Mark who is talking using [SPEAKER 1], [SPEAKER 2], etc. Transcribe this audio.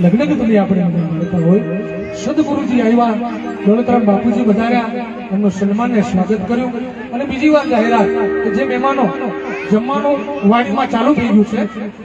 [SPEAKER 1] લગ્ન કે તમે આપણે મળતા હોય સદગુરુજી આવ્યા દોલતરામ બાપુજી વધાર્યા એમનું સન્માનને સ્વાગત કર્યું અને બીજી વાર જાહેરાત કે જે મહેમાનો જમવાનું વાડીમાં ચાલુ થઈ ગયું છે